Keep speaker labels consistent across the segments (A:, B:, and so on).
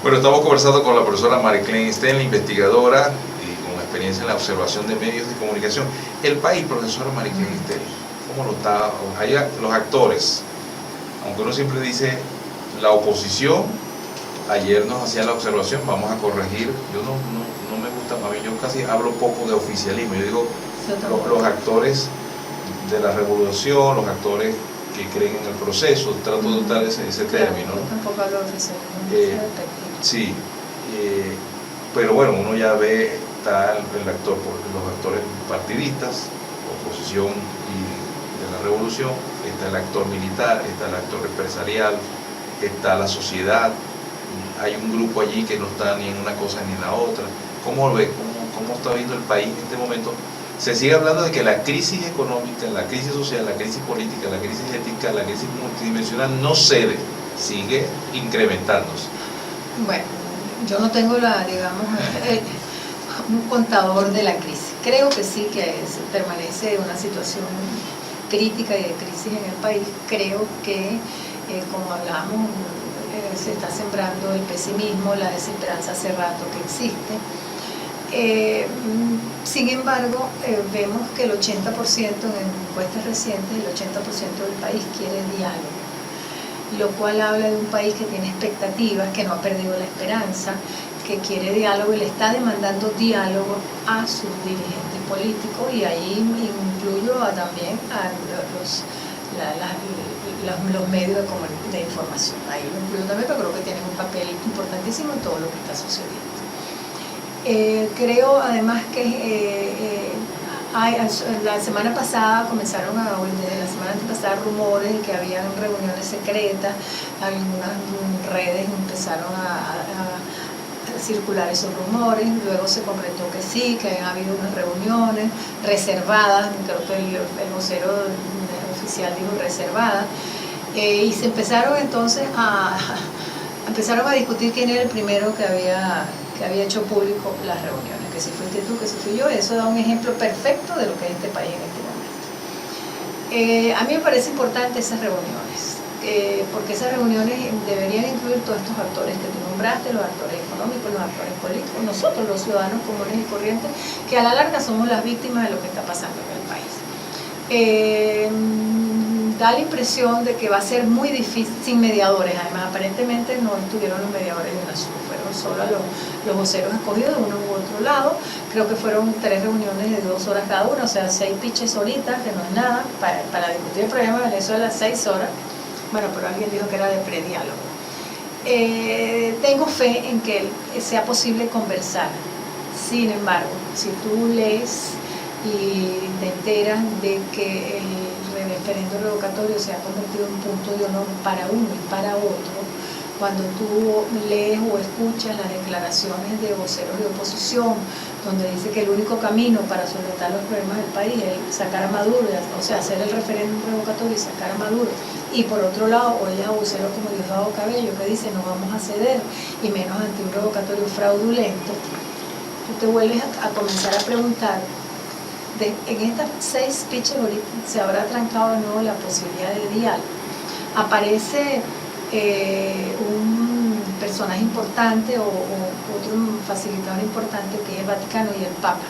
A: Bueno, estamos conversando con la profesora Mariclén Stenle, investigadora y con experiencia en la observación de medios de comunicación. El país, profesora Mariclén Stenle, ¿cómo lo está? Los actores, aunque uno siempre dice la oposición, ayer nos hacía la observación, vamos a corregir, yo no me gusta, a mí yo casi hablo poco de oficialismo, yo digo los actores de la revolución, los actores que creen en el proceso, trato de usar ese término.
B: Yo tampoco hablo de oficialismo,
A: sí, pero bueno, uno ya ve, está los actores partidistas, oposición y de la revolución, está el actor militar, está el actor empresarial, está la sociedad, hay un grupo allí que no está ni en una cosa ni en la otra. ¿Cómo lo ve? ¿Cómo está viendo el país en este momento? Se sigue hablando de que la crisis económica, la crisis social, la crisis política, la crisis ética, la crisis multidimensional no cede, sigue incrementándose.
B: Bueno, yo no tengo un contador de la crisis. Creo que sí que permanece una situación crítica y de crisis en el país. Creo que, como hablábamos, se está sembrando el pesimismo, la desesperanza hace rato que existe. Sin embargo, vemos que el 80% en encuestas recientes, el 80% del país quiere diálogo, lo cual habla de un país que tiene expectativas, que no ha perdido la esperanza, que quiere diálogo y le está demandando diálogo a sus dirigentes políticos, y ahí incluyo también a los medios de información. Ahí lo incluyo también, pero creo que tienen un papel importantísimo en todo lo que está sucediendo. Creo además que la semana pasada desde la semana pasada rumores de que habían reuniones secretas, algunas redes empezaron a circular esos rumores, luego se completó que sí, que habían habido unas reuniones reservadas, creo que el vocero oficial dijo reservadas, y se empezaron entonces a discutir quién era el primero que había hecho público las reuniones, que si fuiste tú, que si fui yo. Eso da un ejemplo perfecto de lo que es este país en este momento. A mí me parece importante esas reuniones, porque esas reuniones deberían incluir todos estos actores que tú nombraste, los actores económicos, los actores políticos, nosotros los ciudadanos comunes y corrientes, que a la larga somos las víctimas de lo que está pasando en el país. Da la impresión de que va a ser muy difícil, sin mediadores. Además, aparentemente no estuvieron los mediadores de UNASUR, fueron solo los voceros escogidos de uno u otro lado. Creo que fueron 3 reuniones de 2 horas cada una, o sea, 6 piches horitas, que no es nada, para discutir el problema de Venezuela, 6 horas. Bueno, pero alguien dijo que era de prediálogo. Tengo fe en que sea posible conversar. Sin embargo, si tú lees y te enteras de que el referendo revocatorio se ha convertido en un punto de honor para uno y para otro, cuando tú lees o escuchas las declaraciones de voceros de oposición, donde dice que el único camino para solventar los problemas del país es sacar a Maduro, o sea, hacer el referéndum revocatorio y sacar a Maduro, y por otro lado oyes a voceros como Diosdado Cabello que dice no vamos a ceder, y menos ante un revocatorio fraudulento, tú te vuelves a comenzar a preguntar, en estas 6 speeches se habrá trancado de nuevo la posibilidad de diálogo. Aparece un personaje importante o otro facilitador importante, que es el Vaticano y el Papa.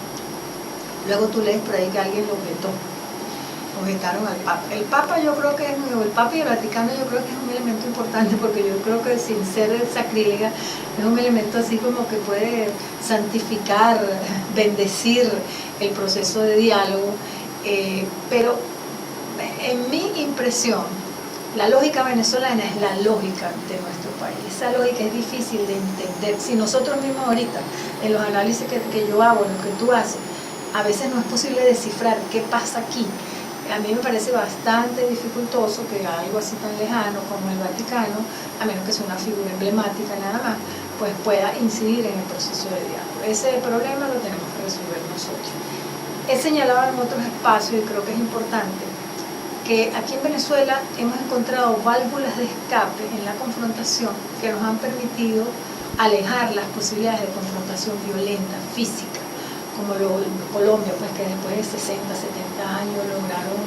B: Luego tú lees por ahí que alguien lo objetaron al Papa. El Papa yo creo que el Papa y el Vaticano yo creo que es un elemento importante, porque yo creo que sin ser sacrílega es un elemento así como que puede santificar, bendecir el proceso de diálogo, pero en mi impresión la lógica venezolana es la lógica de nuestro país. Esa lógica es difícil de entender. Si nosotros mismos ahorita, en los análisis que yo hago, en lo que tú haces, a veces no es posible descifrar qué pasa aquí. A mí me parece bastante dificultoso que algo así tan lejano como el Vaticano, a menos que sea una figura emblemática nada más, pues pueda incidir en el proceso de diálogo. Ese problema lo tenemos que resolver nosotros. He señalado en otros espacios, y creo que es importante, que aquí en Venezuela hemos encontrado válvulas de escape en la confrontación que nos han permitido alejar las posibilidades de confrontación violenta, física, como Colombia, pues que después de 60, 70 años lograron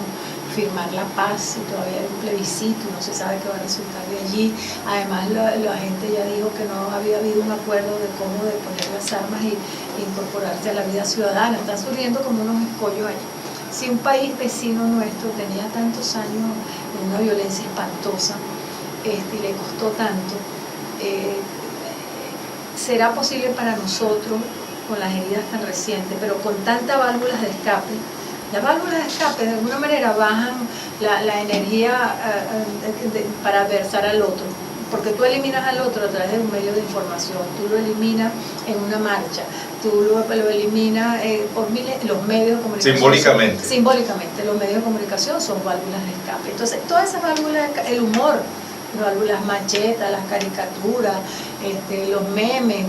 B: firmar la paz y todavía hay un plebiscito y no se sabe qué va a resultar de allí. Además la gente ya dijo que no había habido un acuerdo de cómo deponer las armas y incorporarse a la vida ciudadana. Están surgiendo como unos escollos allí. Si un país vecino nuestro tenía tantos años en una violencia espantosa y le costó tanto, será posible para nosotros con las heridas tan recientes, pero con tantas válvulas de escape. Las válvulas de escape de alguna manera bajan la energía para adversar al otro, porque tú eliminas al otro a través de un medio de información, tú lo eliminas en una marcha, tú lo eliminas por los medios de comunicación. Simbólicamente, los medios de comunicación son válvulas de escape. Entonces, todas esas válvulas, el humor, las machetas, las caricaturas, los memes,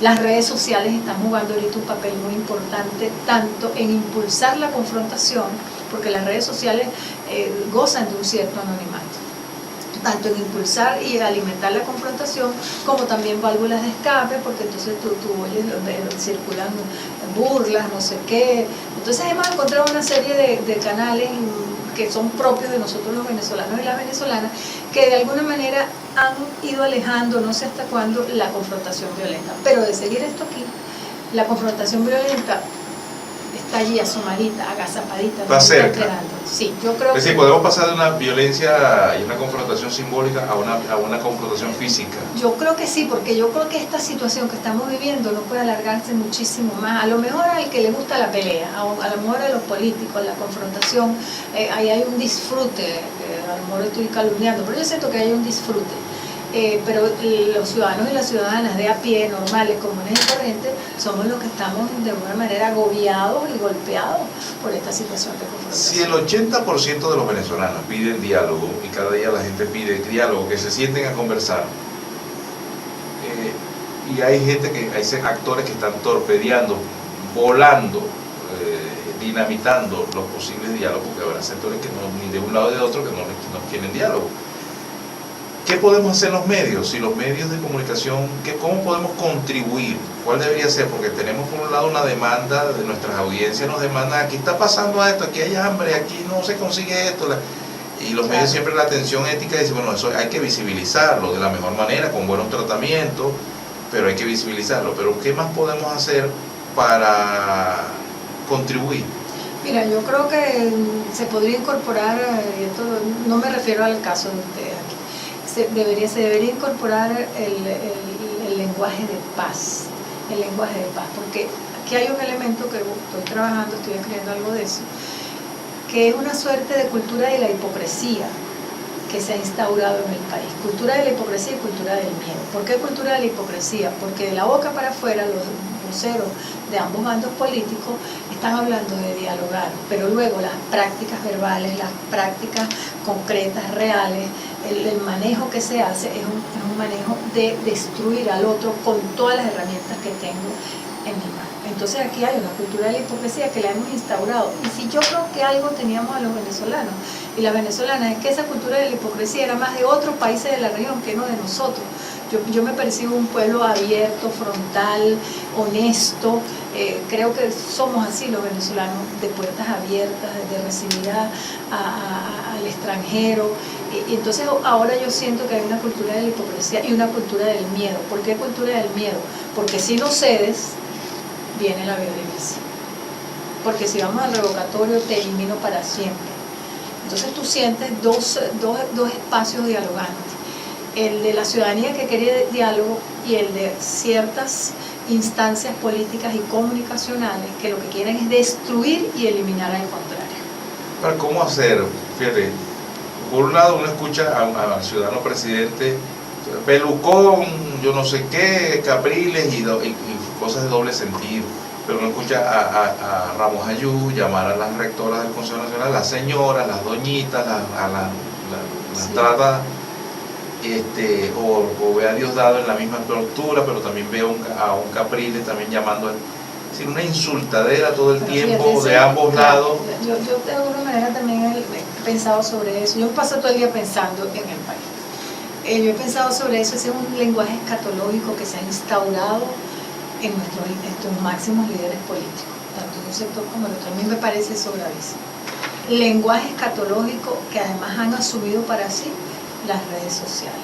B: las redes sociales están jugando ahorita un papel muy importante, tanto en impulsar la confrontación, porque las redes sociales gozan de un cierto anonimato, tanto en impulsar y alimentar la confrontación, como también válvulas de escape, porque entonces tú oyes donde circulan burlas, no sé qué. Entonces hemos encontrado una serie de canales que son propios de nosotros los venezolanos y las venezolanas, que de alguna manera han ido alejando, no sé hasta cuándo, la confrontación violenta. Pero de seguir esto aquí, la confrontación violenta está allí asomadita, agazapadita.
A: Está cerca.
B: Sí, yo creo
A: es decir, podemos pasar de una violencia y una confrontación simbólica a una confrontación física.
B: Yo creo que sí, porque yo creo que esta situación que estamos viviendo no puede alargarse muchísimo más. A lo mejor al que le gusta la pelea, a lo mejor a los políticos, la confrontación, ahí hay un disfrute, a lo mejor estoy calumniando, pero yo siento que hay un disfrute. Pero los ciudadanos y las ciudadanas de a pie, normales, comunes y corrientes, somos los que estamos de alguna manera agobiados y golpeados por esta situación de confrontación.
A: Si el 80% de los venezolanos piden diálogo, y cada día la gente pide diálogo, que se sienten a conversar, y hay actores que están torpedeando, volando, dinamitando los posibles diálogos, porque habrá sectores que ni de un lado ni de otro que no quieren diálogo. ¿Qué podemos hacer los medios? Si los medios de comunicación, ¿cómo podemos contribuir? ¿Cuál debería ser? Porque tenemos por un lado una demanda de nuestras audiencias, nos demandan, aquí está pasando esto, aquí hay hambre, aquí no se consigue esto. Y los medios siempre la atención ética dicen, bueno, eso hay que visibilizarlo de la mejor manera, con buenos tratamientos, pero hay que visibilizarlo. Pero ¿qué más podemos hacer para contribuir?
B: Mira, yo creo que se podría incorporar, esto no me refiero al caso de ustedes aquí, se debería incorporar el lenguaje de paz, porque aquí hay un elemento que estoy trabajando, estoy escribiendo algo de eso, que es una suerte de cultura de la hipocresía que se ha instaurado en el país, cultura de la hipocresía y cultura del miedo. ¿Por qué cultura de la hipocresía? Porque de la boca para afuera los voceros de ambos bandos políticos están hablando de dialogar, pero luego las prácticas verbales, las prácticas concretas, reales, el manejo que se hace es un manejo de destruir al otro con todas las herramientas que tengo en mi mano. Entonces aquí hay una cultura de la hipocresía que la hemos instaurado. Y si yo creo que algo teníamos a los venezolanos y las venezolanas, es que esa cultura de la hipocresía era más de otros países de la región que no de nosotros. Yo me percibo un pueblo abierto, frontal, honesto. Creo que somos así los venezolanos, de puertas abiertas, de recibir al extranjero. Y entonces ahora yo siento que hay una cultura de la hipocresía y una cultura del miedo. ¿Por qué cultura del miedo? Porque si no cedes, viene la violencia. Porque si vamos al revocatorio, te elimino para siempre. Entonces tú sientes dos espacios dialogantes. El de la ciudadanía que quiere diálogo y el de ciertas instancias políticas y comunicacionales que lo que quieren es destruir y eliminar al contrario.
A: Pero ¿cómo hacer? Fíjate, por un lado uno escucha al ciudadano presidente, pelucón, yo no sé qué, capriles y cosas de doble sentido. Pero uno escucha a Ramos Ayú llamar a las rectoras del Consejo Nacional, las señoras, las doñitas, las
B: sí.
A: trata, o ve a Diosdado en la misma estructura, pero también veo a un Capriles también llamando a... Es decir, una insultadera todo el tiempo, fíjate, de ambos lados.
B: Yo de alguna manera también he pensado sobre eso. Yo paso todo el día pensando en el país. Yo he pensado sobre eso. Ese es un lenguaje escatológico que se ha instaurado en nuestros máximos líderes políticos, tanto en un sector como en otro. A mí me parece sobradísimo. lenguaje escatológico que además han asumido para sí las redes sociales.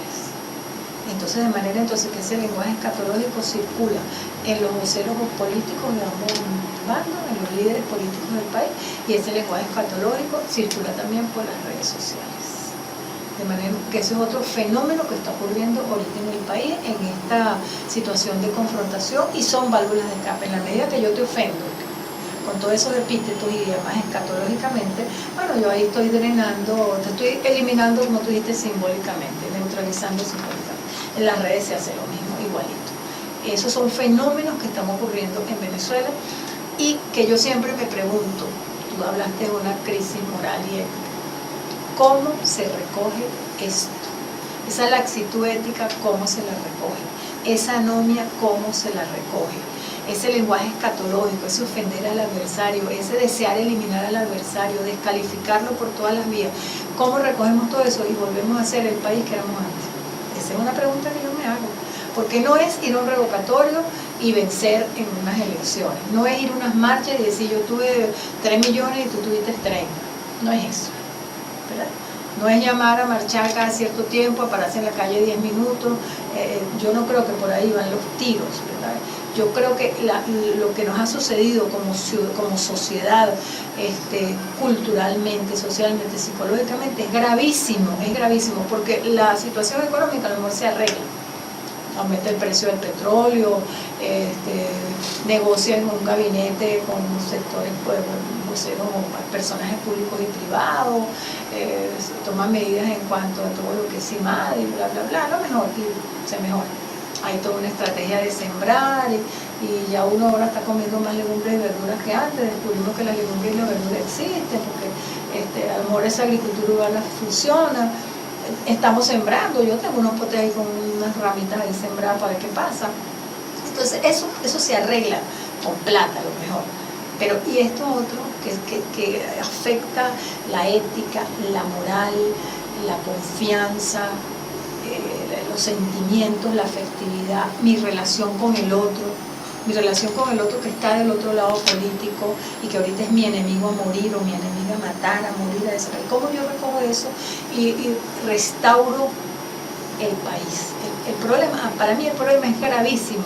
B: Entonces, de manera que ese lenguaje escatológico circula en los voceros políticos de ambos bandos, en los líderes políticos del país, y ese lenguaje escatológico circula también por las redes sociales. De manera que ese es otro fenómeno que está ocurriendo ahorita en el país, en esta situación de confrontación, y son válvulas de escape. En la medida que yo te ofendo con todos esos epítetos y además escatológicamente, bueno, yo ahí estoy drenando, te estoy eliminando, como tú dijiste, simbólicamente, neutralizando simbólicamente. En las redes se hace lo mismo, igualito. Esos son fenómenos que están ocurriendo en Venezuela y que yo siempre me pregunto, tú hablaste de una crisis moral y ética, ¿cómo se recoge esto? Esa laxitud ética, ¿cómo se la recoge? Esa anomia, ¿cómo se la recoge? Ese lenguaje escatológico, ese ofender al adversario, ese desear eliminar al adversario, descalificarlo por todas las vías. ¿Cómo recogemos todo eso y volvemos a ser el país que éramos antes? Esa es una pregunta que yo me hago. Porque no es ir a un revocatorio y vencer en unas elecciones. No es ir a unas marchas y decir yo tuve 3 millones y tú tuviste 30. No es eso, ¿verdad? No es llamar a marchar cada cierto tiempo, a pararse en la calle 10 minutos. Yo no creo que por ahí van los tiros, ¿verdad? Yo creo que lo que nos ha sucedido como sociedad, culturalmente, socialmente, psicológicamente, es gravísimo, porque la situación económica a lo mejor se arregla. Aumenta el precio del petróleo, negocia en un gabinete con sectores, personajes públicos y privados, toma medidas en cuanto a todo lo que es CIMAD y bla, bla, bla, lo mejor, y se mejora. Hay toda una estrategia de sembrar y ya uno ahora está comiendo más legumbres y verduras que antes. Descubrimos que las legumbres y las verduras existen porque a lo mejor esa agricultura urbana funciona. Estamos sembrando, yo tengo unos potes ahí con unas ramitas ahí sembradas para ver qué pasa. Entonces eso se arregla con plata a lo mejor. Pero y esto otro que afecta la ética, la moral, la confianza, los sentimientos, la afectividad, mi relación con el otro que está del otro lado político y que ahorita es mi enemigo a morir o mi enemiga a matar, a morir, a desaparecer. ¿Cómo yo recojo eso y restauro el país? El problema, para mí el problema es gravísimo.